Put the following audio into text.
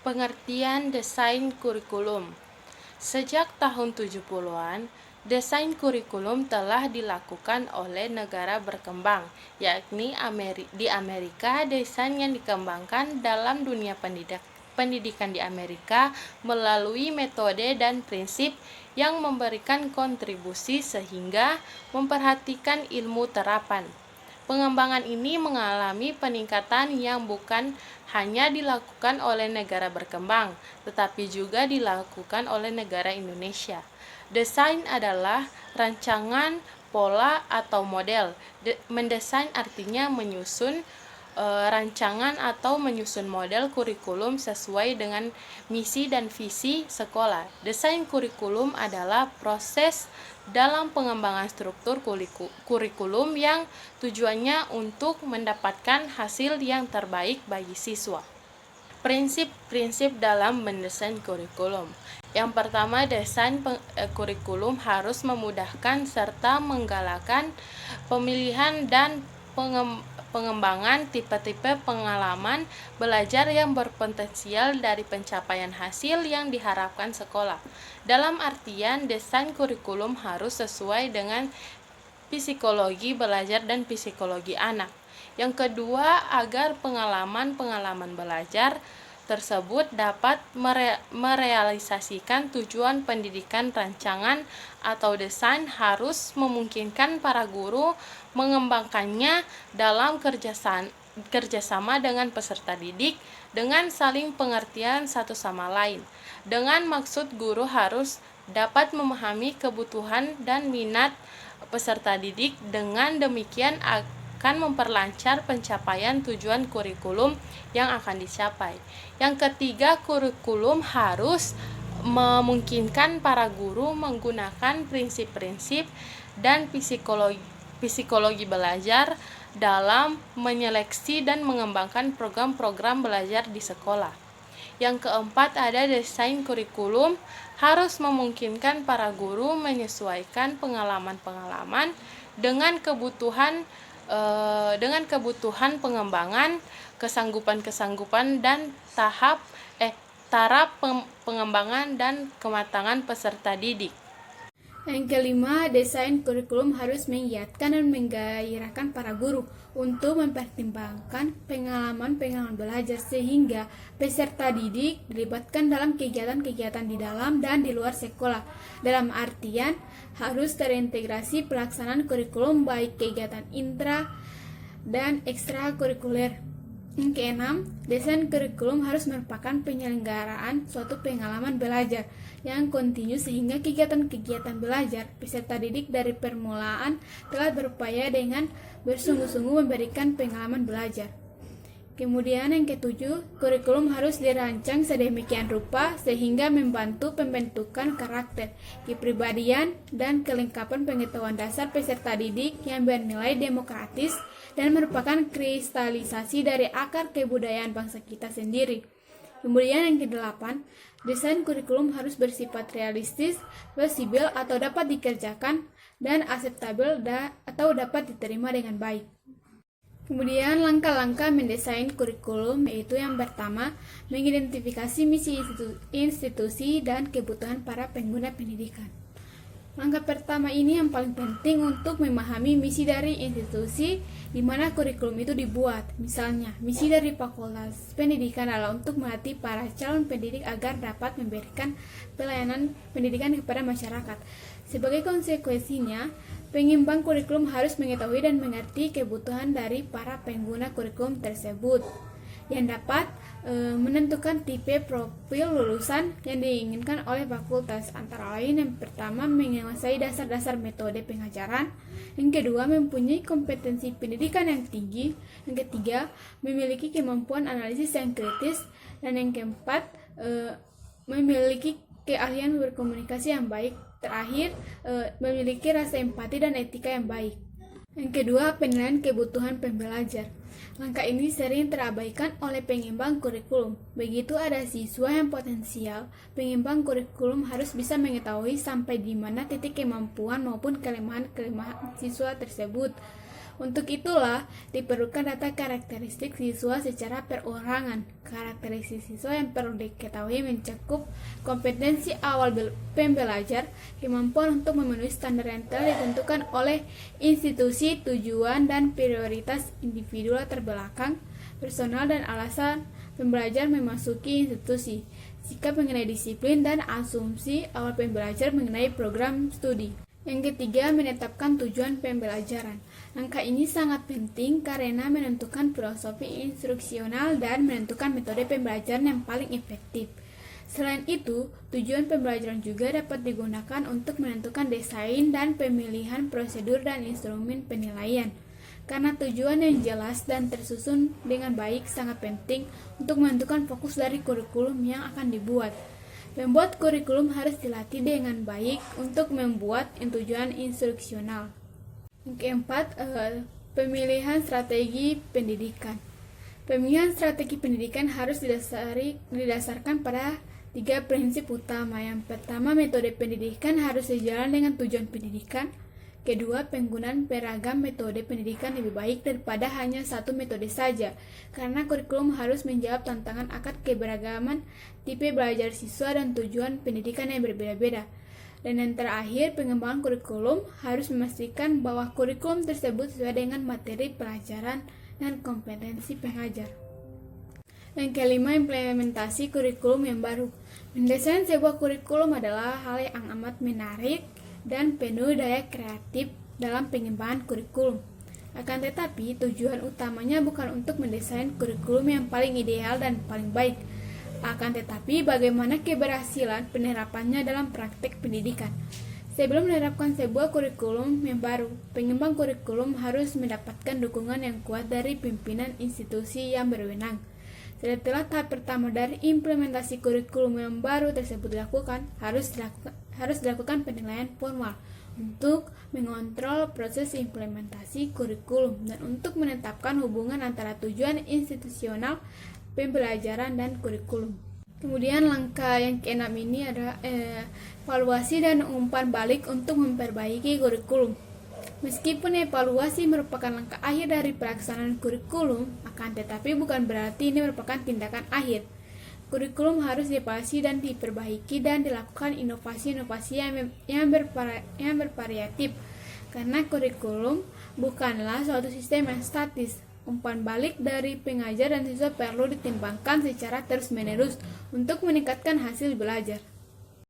Pengertian desain kurikulum. Sejak tahun 70-an, desain kurikulum telah dilakukan oleh negara berkembang, yakni di Amerika. Desain yang dikembangkan dalam dunia pendidikan di Amerika melalui metode dan prinsip yang memberikan kontribusi sehingga memperhatikan ilmu terapan. Pengembangan ini mengalami peningkatan yang bukan hanya dilakukan oleh negara berkembang, tetapi juga dilakukan oleh negara Indonesia. Desain adalah rancangan, pola, atau model. Mendesain artinya menyusun rancangan atau menyusun model kurikulum sesuai dengan misi dan visi sekolah. Desain kurikulum adalah proses dalam pengembangan struktur kurikulum yang tujuannya untuk mendapatkan hasil yang terbaik bagi siswa. Prinsip-prinsip dalam mendesain kurikulum. Yang pertama, desain kurikulum harus memudahkan serta menggalakkan pemilihan dan pengembangan tipe-tipe pengalaman belajar yang berpotensial dari pencapaian hasil yang diharapkan sekolah. Dalam artian, desain kurikulum harus sesuai dengan psikologi belajar dan psikologi anak. Yang kedua, agar pengalaman belajar tersebut dapat merealisasikan tujuan pendidikan, rancangan atau desain harus memungkinkan para guru mengembangkannya dalam kerjasama dengan peserta didik dengan saling pengertian satu sama lain. Dengan maksud guru harus dapat memahami kebutuhan dan minat peserta didik, dengan demikian akan memperlancar pencapaian tujuan kurikulum yang akan dicapai. Yang ketiga, kurikulum harus memungkinkan para guru menggunakan prinsip-prinsip dan psikologi belajar dalam menyeleksi dan mengembangkan program-program belajar di sekolah. Yang keempat, ada desain kurikulum harus memungkinkan para guru menyesuaikan pengalaman-pengalaman dengan kebutuhan pengembangan, kesanggupan dan taraf pengembangan dan kematangan peserta didik. Yang kelima, desain kurikulum harus menggiatkan dan menggairahkan para guru untuk mempertimbangkan pengalaman-pengalaman belajar sehingga peserta didik dilibatkan dalam kegiatan-kegiatan di dalam dan di luar sekolah. Dalam artian, harus terintegrasi pelaksanaan kurikulum baik kegiatan intra dan ekstrakurikuler. Yang keenam, desain kurikulum harus merupakan penyelenggaraan suatu pengalaman belajar yang kontinu sehingga kegiatan-kegiatan belajar peserta didik dari permulaan telah berupaya dengan bersungguh-sungguh memberikan pengalaman belajar. Kemudian yang ketujuh, kurikulum harus dirancang sedemikian rupa sehingga membantu pembentukan karakter, kepribadian, dan kelengkapan pengetahuan dasar peserta didik yang bernilai demokratis dan merupakan kristalisasi dari akar kebudayaan bangsa kita sendiri. Kemudian yang kedelapan, desain kurikulum harus bersifat realistis, fleksibel atau dapat dikerjakan, dan akseptabel atau dapat diterima dengan baik. Kemudian langkah-langkah mendesain kurikulum yaitu yang pertama, mengidentifikasi misi institusi dan kebutuhan para pengguna pendidikan. Langkah pertama ini yang paling penting untuk memahami misi dari institusi di mana kurikulum itu dibuat. Misalnya, misi dari Fakultas Pendidikan adalah untuk melatih para calon pendidik agar dapat memberikan pelayanan pendidikan kepada masyarakat. Sebagai konsekuensinya, pengimbang kurikulum harus mengetahui dan mengerti kebutuhan dari para pengguna kurikulum tersebut yang dapat menentukan tipe profil lulusan yang diinginkan oleh fakultas, antara lain yang pertama menguasai dasar-dasar metode pengajaran, yang kedua mempunyai kompetensi pendidikan yang tinggi, yang ketiga memiliki kemampuan analisis yang kritis, dan yang keempat memiliki keahlian berkomunikasi yang baik, terakhir memiliki rasa empati dan etika yang baik. Yang kedua, penilaian kebutuhan pembelajar. Langkah ini sering terabaikan oleh pengimbang kurikulum. Begitu ada siswa yang potensial, pengimbang kurikulum harus bisa mengetahui sampai di mana titik kemampuan maupun kelemahan siswa tersebut. Untuk itulah diperlukan data karakteristik siswa secara perorangan. Karakteristik siswa yang perlu diketahui mencakup kompetensi awal pembelajar, kemampuan untuk memenuhi standar yang telah ditentukan oleh institusi, tujuan dan prioritas individu latar belakang, personal dan alasan pembelajar memasuki institusi, sikap mengenai disiplin dan asumsi awal pembelajar mengenai program studi. Yang ketiga, menetapkan tujuan pembelajaran. Langkah ini sangat penting karena menentukan filosofi instruksional dan menentukan metode pembelajaran yang paling efektif. Selain itu, tujuan pembelajaran juga dapat digunakan untuk menentukan desain dan pemilihan prosedur dan instrumen penilaian. Karena tujuan yang jelas dan tersusun dengan baik sangat penting untuk menentukan fokus dari kurikulum yang akan dibuat. Membuat kurikulum harus dilatih dengan baik untuk membuat tujuan instruksional. Yang keempat, pemilihan strategi pendidikan. Pemilihan strategi pendidikan harus didasarkan pada 3 prinsip utama. Yang pertama, metode pendidikan harus sejalan dengan tujuan pendidikan. Kedua, penggunaan beragam metode pendidikan lebih baik daripada hanya satu metode saja, karena kurikulum harus menjawab tantangan akan keberagaman tipe belajar siswa dan tujuan pendidikan yang berbeda-beda. Dan yang terakhir, pengembangan kurikulum harus memastikan bahwa kurikulum tersebut sesuai dengan materi pelajaran dan kompetensi pengajar. Yang kelima, implementasi kurikulum yang baru. Mendesain sebuah kurikulum adalah hal yang amat menarik dan penuh daya kreatif dalam pengembangan kurikulum. Akan tetapi, tujuan utamanya bukan untuk mendesain kurikulum yang paling ideal dan paling baik. Akan tetapi, bagaimana keberhasilan penerapannya dalam praktek pendidikan. Sebelum menerapkan sebuah kurikulum yang baru, pengembang kurikulum harus mendapatkan dukungan yang kuat dari pimpinan institusi yang berwenang. Setelah tahap pertama dari implementasi kurikulum yang baru tersebut dilakukan, harus dilakukan penilaian formal untuk mengontrol proses implementasi kurikulum dan untuk menetapkan hubungan antara tujuan institusional, pembelajaran, dan kurikulum. Kemudian langkah yang keenam ini adalah evaluasi dan umpan balik untuk memperbaiki kurikulum. Meskipun evaluasi merupakan langkah akhir dari pelaksanaan kurikulum, akan tetapi bukan berarti ini merupakan tindakan akhir. Kurikulum harus dievaluasi dan diperbaiki dan dilakukan inovasi-inovasi yang bervariatif. Karena kurikulum bukanlah suatu sistem yang statis. Umpan balik dari pengajar dan siswa perlu ditimbangkan secara terus-menerus untuk meningkatkan hasil belajar.